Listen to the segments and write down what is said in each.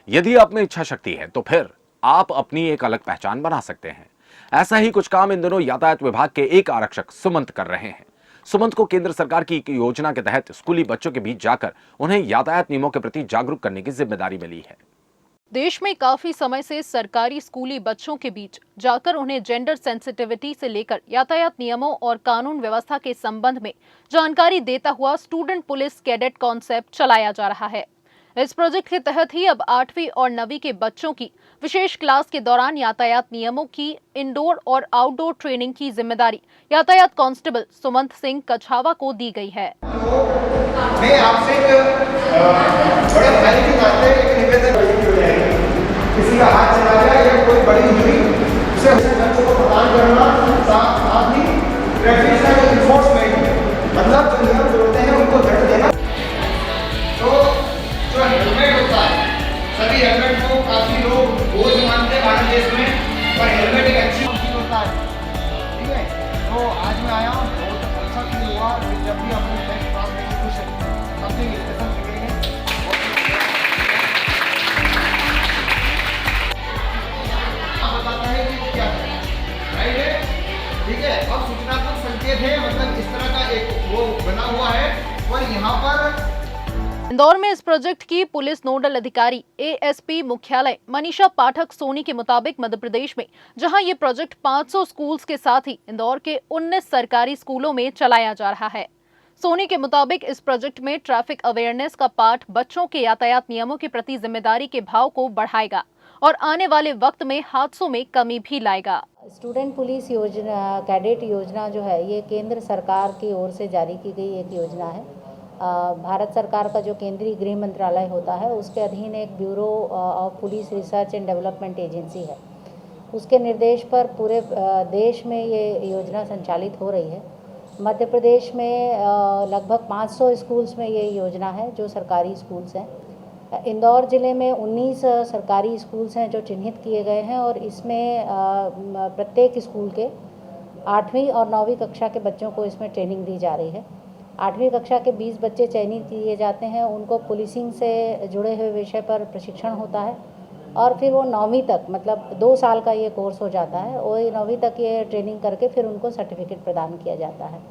यदि आप में इच्छा शक्ति है तो फिर आप अपनी एक अलग पहचान बना सकते हैं। ऐसा ही कुछ काम इन दिनों यातायात विभाग के एक आरक्षक सुमंत कर रहे हैं। सुमंत को केंद्र सरकार की एक योजना के तहत स्कूली बच्चों के बीच जाकर उन्हें यातायात नियमों के प्रति जागरूक करने की जिम्मेदारी मिली है। देश में काफी समय से सरकारी स्कूली बच्चों के बीच जाकर उन्हें जेंडर सेंसिटिविटी से लेकर यातायात नियमों और कानून व्यवस्था के संबंध में जानकारी देता हुआ स्टूडेंट पुलिस कैडेट कॉन्सेप्ट चलाया जा रहा है। इस प्रोजेक्ट के तहत ही अब 8वीं और 9वीं के बच्चों की विशेष क्लास के दौरान यातायात नियमों की इंडोर और आउटडोर ट्रेनिंग की जिम्मेदारी यातायात कांस्टेबल सुमंत सिंह कछावा को दी गई है। मैं आपसे बड़े भाई के नाते एक निवेदन, किसी का हाथ चला गया या कोई बड़ी इंजरी उसे बच्चों को प्रदान करना, साथ ही ट्रैफिक का इन्फोर्समेंट मतलब जो नियम होते हैं उनको दंड देना। तो जो हेलमेट होता है, सभी हेलमेट को काफी लोग बोझ मानते हैं भारत देश में, पर हेलमेट एक अच्छी चीज होता है। ठीक है, तो आज मैं आया हूँ, बहुत अच्छा फील हुआ। जब भी अपने नेक्स्ट क्लास में कुछ अपने स्टेशन दिखेंगे बताता है कि क्या राइट है। ठीक है, अब सूचनात्मक संकेत है, मतलब इस तरह का एक वो बना हुआ है। और यहाँ पर इंदौर में इस प्रोजेक्ट की पुलिस नोडल अधिकारी एएसपी मुख्यालय मनीषा पाठक सोनी के मुताबिक मध्य प्रदेश में जहां ये प्रोजेक्ट 500 स्कूल्स के साथ ही इंदौर के 19 सरकारी स्कूलों में चलाया जा रहा है। सोनी के मुताबिक इस प्रोजेक्ट में ट्रैफिक अवेयरनेस का पाठ बच्चों के यातायात नियमों के प्रति जिम्मेदारी के भाव को बढ़ाएगा और आने वाले वक्त में हादसों में कमी भी लाएगा। स्टूडेंट पुलिस योजना, कैडेट योजना जो है, ये केंद्र सरकार की ओर से जारी की गई एक योजना है। भारत सरकार का जो केंद्रीय गृह मंत्रालय होता है उसके अधीन एक bureau of police research and development agency है। उसके निर्देश पर पूरे देश में ये योजना संचालित हो रही है। मध्य प्रदेश में लगभग 500 स्कूल्स में ये योजना है जो सरकारी स्कूल्स हैं। इंदौर ज़िले में 19 सरकारी स्कूल्स हैं जो चिन्हित किए गए हैं और इसमें प्रत्येक स्कूल के 8वीं और 9वीं कक्षा के बच्चों को इसमें ट्रेनिंग दी जा रही है। 8वीं कक्षा के 20 बच्चे चयनित किए जाते हैं, उनको पुलिसिंग से जुड़े हुए विषय पर प्रशिक्षण होता है और फिर वो 9वीं तक, मतलब 2 साल का ये कोर्स हो जाता है और 9वीं तक ये ट्रेनिंग करके फिर उनको सर्टिफिकेट प्रदान किया जाता है।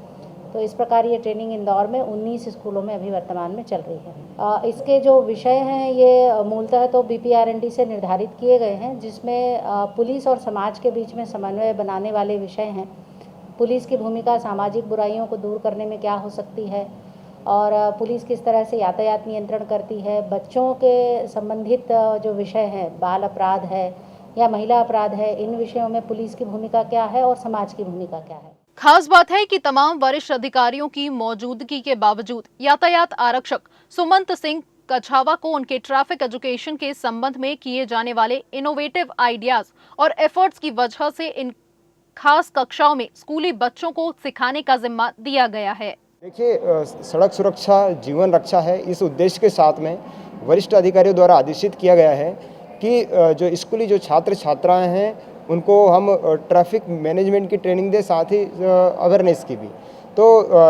तो इस प्रकार ये ट्रेनिंग इंदौर में 19 स्कूलों में अभी वर्तमान में चल रही है। इसके जो विषय हैं ये मूलतः तो BPRND से निर्धारित किए गए हैं, जिसमें पुलिस और समाज के बीच में समन्वय बनाने वाले विषय हैं। पुलिस की भूमिका सामाजिक बुराइयों को दूर करने में क्या हो सकती है और पुलिस किस तरह से यातायात नियंत्रण करती है। बच्चों के संबंधित जो विषय हैं, बाल अपराध है या महिला अपराध है, इन विषयों में पुलिस की भूमिका क्या है और समाज की भूमिका क्या है। खास बात है कि तमाम वरिष्ठ अधिकारियों की मौजूदगी के बावजूद यातायात आरक्षक सुमंत सिंह कछावा को उनके ट्रैफिक एजुकेशन के संबंध में किए जाने वाले इनोवेटिव आइडियाज और एफर्ट्स की वजह से इन खास कक्षाओं में स्कूली बच्चों को सिखाने का जिम्मा दिया गया है। देखिए, सड़क सुरक्षा जीवन रक्षा है। इस उद्देश्य के साथ में वरिष्ठ अधिकारियों द्वारा आदेशित किया गया है कि जो स्कूली जो छात्र छात्राएं हैं उनको हम ट्रैफिक मैनेजमेंट की ट्रेनिंग दें, साथ ही अवेयरनेस की भी। तो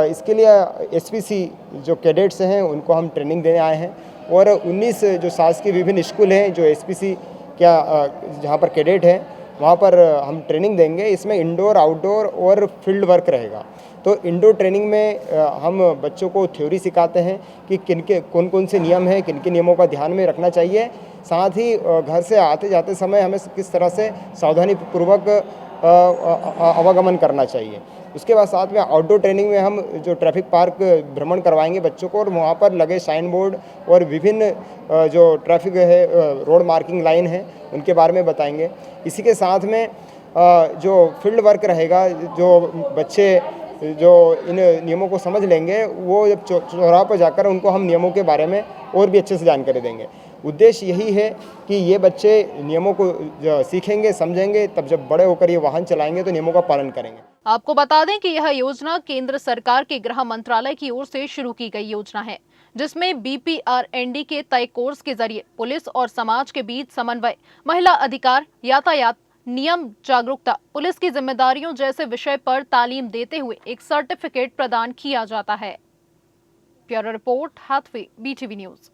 इसके लिए SPC जो कैडेट्स हैं उनको हम ट्रेनिंग देने आए हैं और 19 जो शासकीय विभिन्न स्कूल हैं जो SPC क्या जहाँ पर कैडेट हैं वहाँ पर हम ट्रेनिंग देंगे। इसमें इंडोर, आउटडोर और फील्ड वर्क रहेगा। तो इंडोर ट्रेनिंग में हम बच्चों को थ्योरी सिखाते हैं कि किनके कौन कौन से नियम हैं, किन किन नियमों का ध्यान में रखना चाहिए। साथ ही घर से आते जाते समय हमें किस तरह से सावधानीपूर्वक आवागमन करना चाहिए। उसके बाद साथ में आउटडोर ट्रेनिंग में हम जो ट्रैफिक पार्क भ्रमण करवाएंगे बच्चों को और वहाँ पर लगे साइन बोर्ड और विभिन्न जो ट्रैफिक है, रोड मार्किंग लाइन है, उनके बारे में बताएंगे। इसी के साथ में जो फील्ड वर्क रहेगा, जो बच्चे जो इन नियमों को समझ लेंगे वो जब चौराहे पर जाकर उनको हम नियमों के बारे में और भी अच्छे से जानकारी देंगे। उद्देश्य यही है कि ये बच्चे नियमों को सीखेंगे, समझेंगे, तब जब बड़े होकर ये वाहन चलाएंगे तो नियमों का पालन करेंगे। आपको बता दें कि यह योजना केंद्र सरकार के गृह मंत्रालय की ओर से शुरू की गई योजना है, जिसमें BPRND के तय कोर्स के जरिए पुलिस और समाज के बीच समन्वय, महिला अधिकार, यातायात नियम जागरूकता, पुलिस की जिम्मेदारियों जैसे विषय पर तालीम देते हुए एक सर्टिफिकेट प्रदान किया जाता है। Bureau report, Hathway, BTV news.